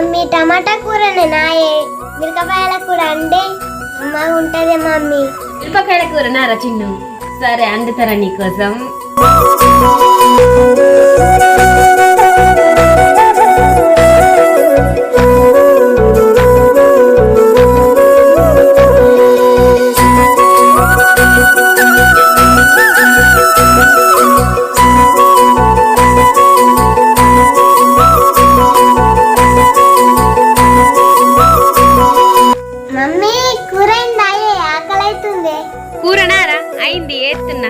Mummy టమాటా కూరనే నాయే మిరపకాయల కూర అంటే అమ్మగా ఉంటది మమ్మీ. మిరపకాయల కూర నారా చిన్ను? సరే అండుతారా నీకోసం. మమ్మీ కూర అయింది, ఆకలి అవుతుంది. కూర నారా అయింది, ఏస్తున్నా.